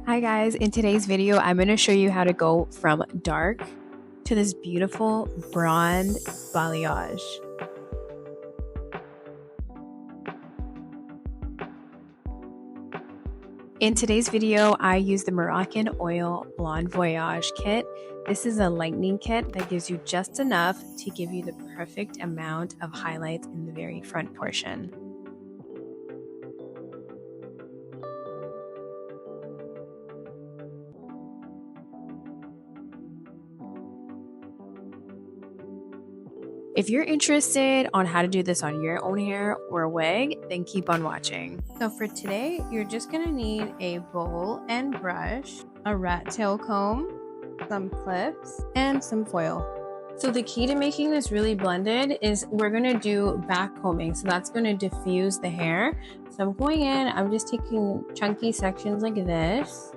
Hi guys, in today's video, I'm going to show you how to go from dark to this beautiful blonde balayage. In today's video, I use the Moroccan Oil Blonde Voyage kit. This is a lightening kit that gives you just enough to give you the perfect amount of highlights in the very front portion. If you're interested on how to do this on your own hair or a wig, then keep on watching. So for today, you're just gonna need a bowl and brush, a rat tail comb, some clips, and some foil. So the key to making this really blended is we're gonna do back combing. So that's gonna diffuse the hair. So I'm going in, I'm just taking chunky sections like this.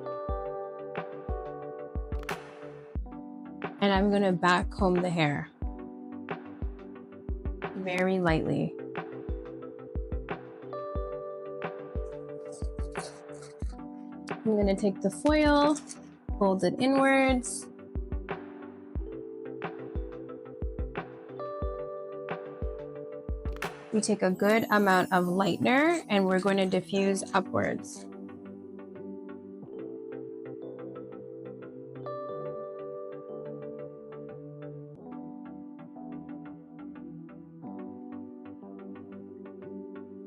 And I'm gonna back comb the hair. Very lightly. I'm going to take the foil, fold it inwards. We take a good amount of lightener and we're going to diffuse upwards.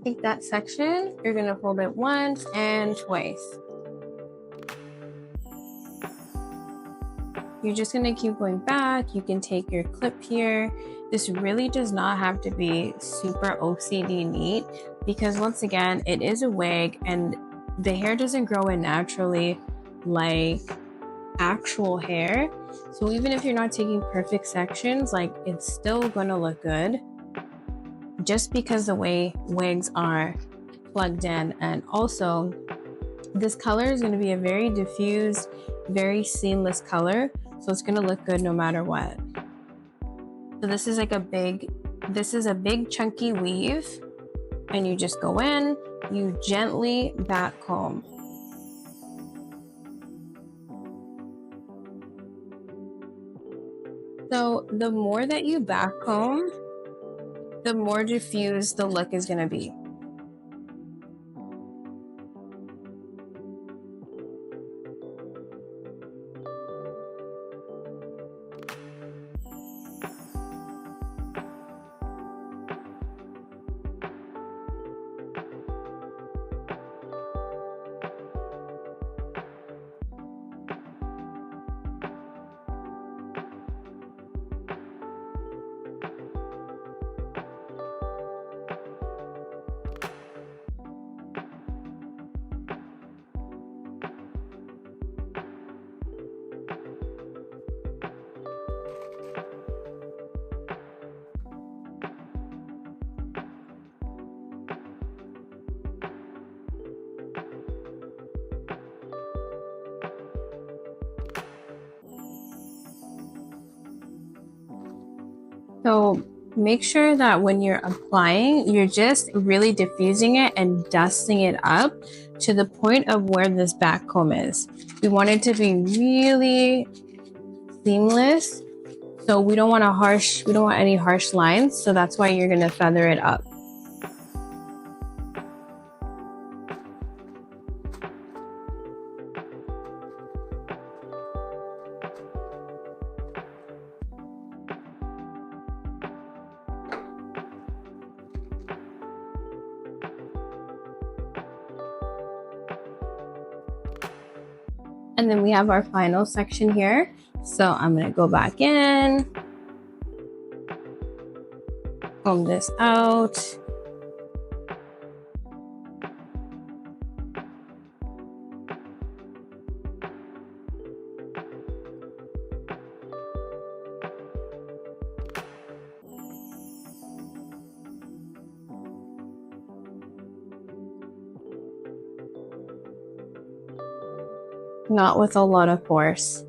Take that section, you're going to fold it once and twice. You're just going to keep going back. You can take your clip here. This really does not have to be super OCD neat because once again, it is a wig and the hair doesn't grow in naturally like actual hair. So even if you're not taking perfect sections, like it's still going to look good just because the way wigs are plugged in. And also this color is going to be a very diffused, very seamless color. So it's going to look good no matter what. So this is like a big chunky weave and you just go in, you gently back comb. So the more that you back comb, the more diffused the look is going to be. So make sure that when you're applying, you're just really diffusing it and dusting it up to the point of where this back comb is. We want it to be really seamless. So we don't want any harsh lines. So that's why you're going to feather it up. And then we have our final section here. So I'm going to go back in, comb this out. Not with a lot of force.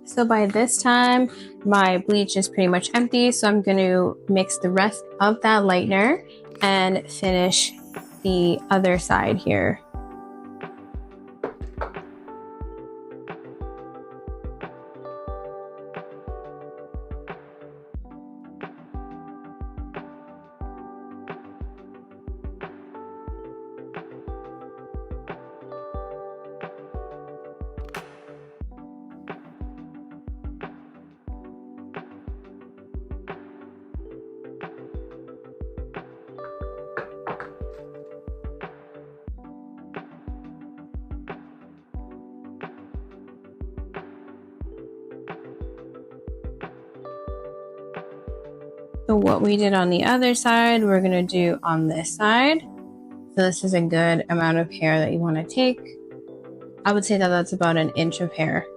So by this time, my bleach is pretty much empty. So I'm going to mix the rest of that lightener and finish the other side here. So what we did on the other side, we're going to do on this side. So this is a good amount of hair that you want to take. I would say that that's about an inch of hair.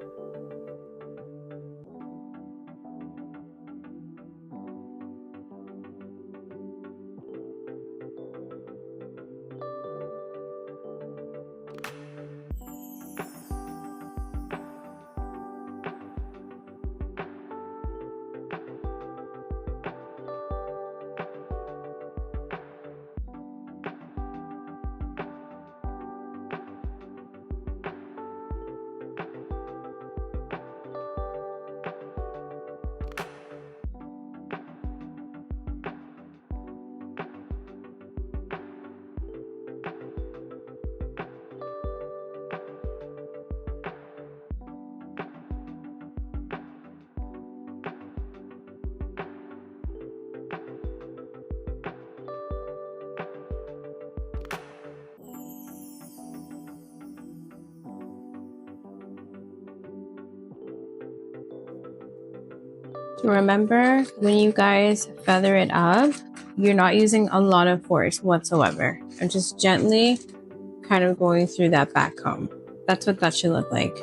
So remember, when you guys feather it up, you're not using a lot of force whatsoever. And just gently kind of going through that back comb. That's what that should look like.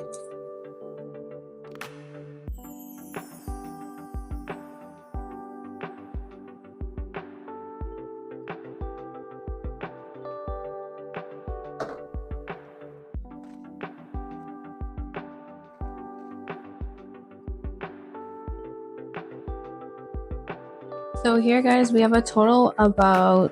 So here, guys, we have a total about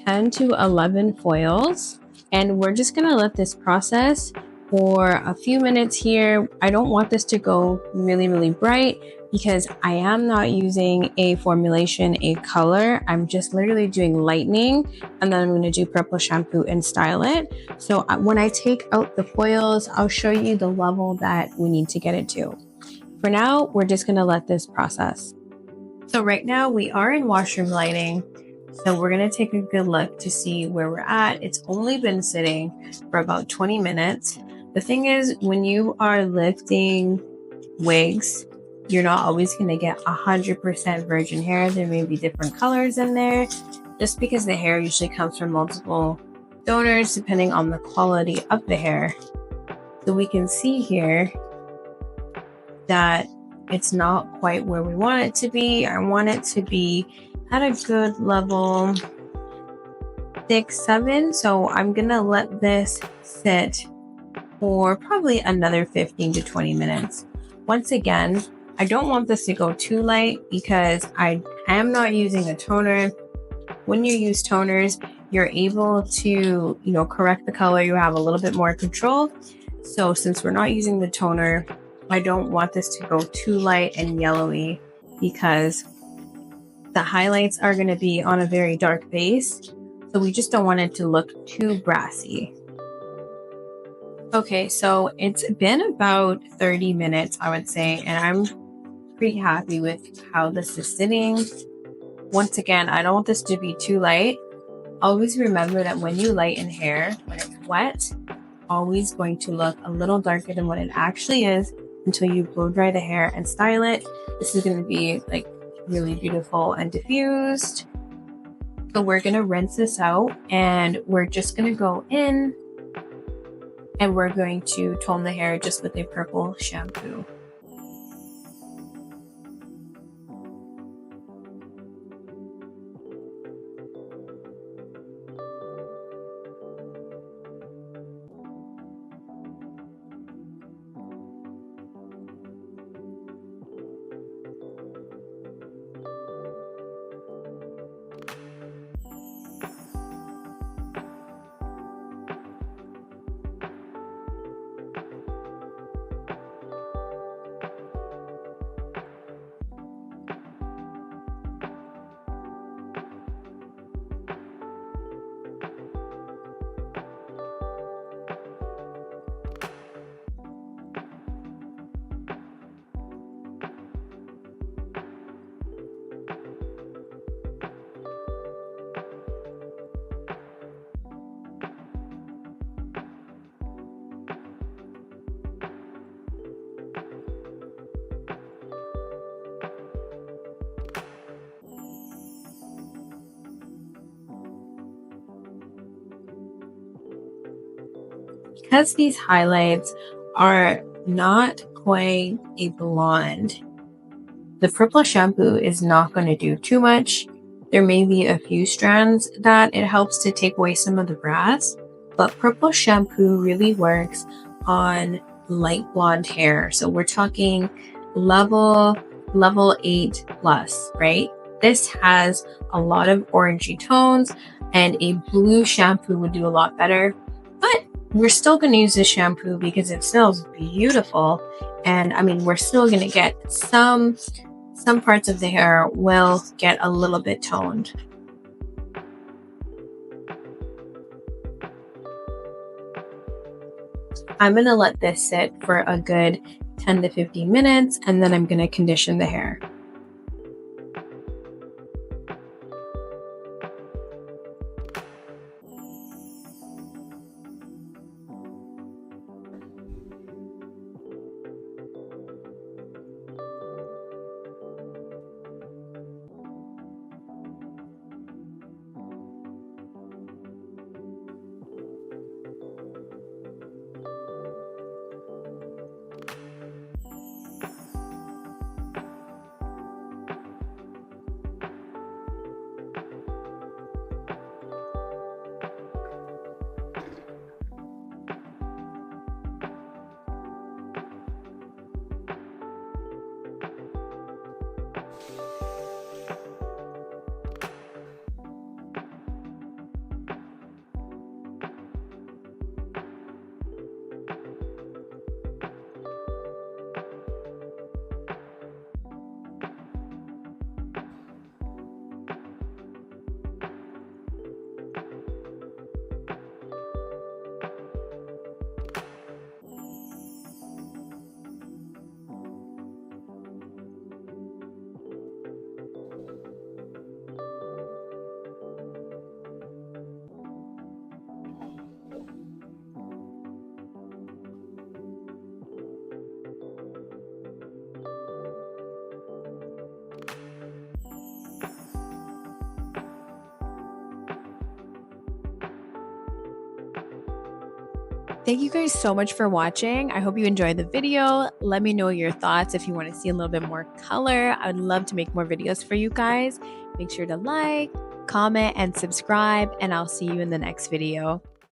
10 to 11 foils, and we're just gonna let this process for a few minutes here. I don't want this to go really bright because I am not using a formulation, a color. I'm just literally doing lightening, and then I'm going to do purple shampoo and style it. So when I take out the foils, I'll show you the level that we need to get it to. For now, we're just going to let this process. So right now we are in washroom lighting. So we're going to take a good look to see where we're at. It's only been sitting for about 20 minutes. The thing is, when you are lifting wigs, you're not always going to get 100% virgin hair. There may be different colors in there, just because the hair usually comes from multiple donors depending on the quality of the hair. So we can see here that it's not quite where we want it to be. I want it to be at a good level 6, 7. So I'm gonna let this sit for probably another 15 to 20 minutes. Once again, I don't want this to go too light because I am not using a toner. When you use toners, you're able to, correct the color. You have a little bit more control. So since we're not using the toner, I don't want this to go too light and yellowy because the highlights are going to be on a very dark base. So we just don't want it to look too brassy. Okay, so it's been about 30 minutes, I would say, and I'm pretty happy with how this is sitting. Once again, I don't want this to be too light. Always remember that when you lighten hair, when it's wet, always going to look a little darker than what it actually is until you blow dry the hair and style it. This is going to be like really beautiful and diffused. So we're going to rinse this out and we're just going to go in and we're going to tone the hair just with a purple shampoo. because these highlights are not quite a blonde, the purple shampoo is not going to do too much. There may be a few strands that it helps to take away some of the brass, but purple shampoo really works on light blonde hair. So we're talking level 8 plus, right? This has a lot of orangey tones, and a blue shampoo would do a lot better. But we're still going to use this shampoo because it smells beautiful. And I mean, we're still going to get some parts of the hair will get a little bit toned. I'm going to let this sit for a good 10 to 15 minutes, and then I'm going to condition the hair. Thank you guys so much for watching. I hope you enjoyed the video. Let me know your thoughts if you want to see a little bit more color. I would love to make more videos for you guys. Make sure to like, comment, and subscribe, and I'll see you in the next video.